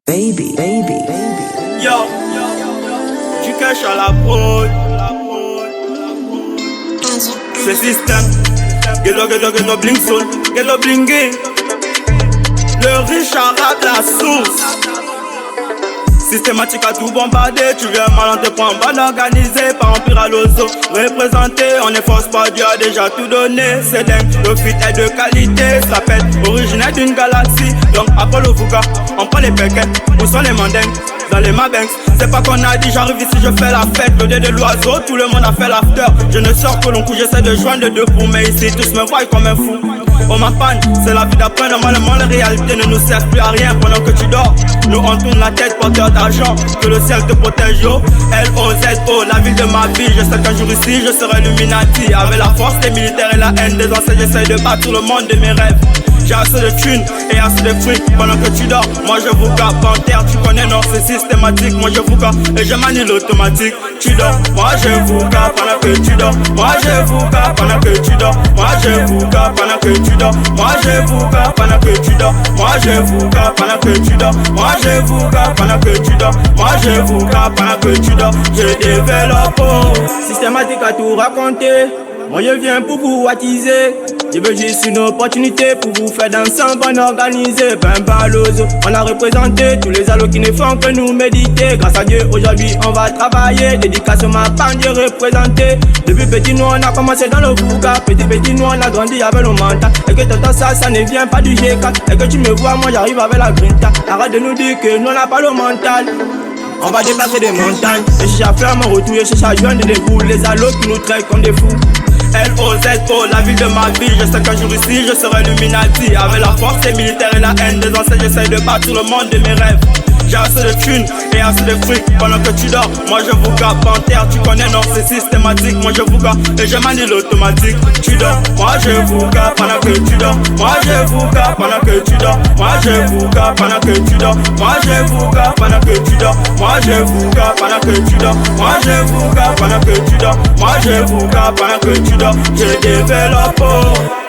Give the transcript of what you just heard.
Baby. Yo, tu caches à la prod. Ce système, get bling soul, get blingué. Le riche arabe la source. Systématique à tout bombarder. Tu viens mal, on te prend bande organisée. Par empire à l'ozo, représenté. On est force pas, Dieu a déjà tout donné. C'est dingue, le fit est de qualité. Ça pète, originaire d'une galaxie. Donc Apollo Fuga, on prend les péquets. Où sont les mandingues? Dans les mabanks, c'est pas qu'on a dit j'arrive ici je fais la fête. Le dé de l'oiseau, tout le monde a fait l'after. Je ne sors que l'on couche, j'essaie de joindre les deux pour mais ici tous me voient comme un fou. Oh ma panne, c'est la vie d'après, normalement la réalité ne nous sert plus à rien pendant que tu dors. Nous on tourne la tête porteur d'argent, que le ciel te protège yo. L-O-Z-O, la ville de ma vie, je sais qu'un jour ici je serai Illuminati. Avec la force des militaires et la haine des anciens, j'essaie de battre le monde de mes rêves. J'ai assez de thunes et assez de fric pendant que tu dors. Moi je vous gars, panthère, tu connais non, c'est systématique. Moi je vous gars et je manie l'automatique. Tu dors, moi je vous gars pendant que tu dors. Moi je vous gars pendant que tu dors. Moi je vous gars pendant que tu dors. Moi je vous gars pendant que tu dors. Moi je vous gars pendant que tu dors. Moi je vous gars pendant que tu dors. Moi je vous gars pendant que tu dors. Je développe systématique à tout raconter. Moi je viens pour vous attiser. Je veux juste une opportunité pour vous faire danser en bande organisée. Pimpalozo, on a représenté tous les allos qui ne font que nous méditer. Grâce à Dieu, aujourd'hui on va travailler. Dédicace ma bande représentée. Depuis petit nous on a commencé dans le Fouga. Petit nous on a grandi avec le mental. Et que t'entends ça ne vient pas du G4. Et que tu me vois, moi j'arrive avec la grinta. Arrête de nous dire que nous on n'a pas le mental. On va dépasser des montagnes. Et cherche à faire mon retour, et cherche à joindre des boules. Les allos qui nous traitent comme des fous. L-O-Z-O, la ville de ma vie. Je sais qu'un jour ici je serai Illuminati. Avec la force des militaires et la haine des anciens, j'essaie de battre le monde de mes rêves. J'ai assez de thunes et assez de fric pendant que tu dors. Moi je vous gars, panthère, tu connais non, c'est systématique. Moi je vous gars et je manie l'automatique. Tu dors, moi je vous gars pendant que tu dors. Moi je vous gars pendant que tu dors. Moi je vous gars pendant que tu dors. Moi je vous gars pendant que tu dors. Moi je vous gars pendant que tu dors. Moi je vous gars pendant que tu dors. Moi je vous gars pendant que tu dors. Je développe.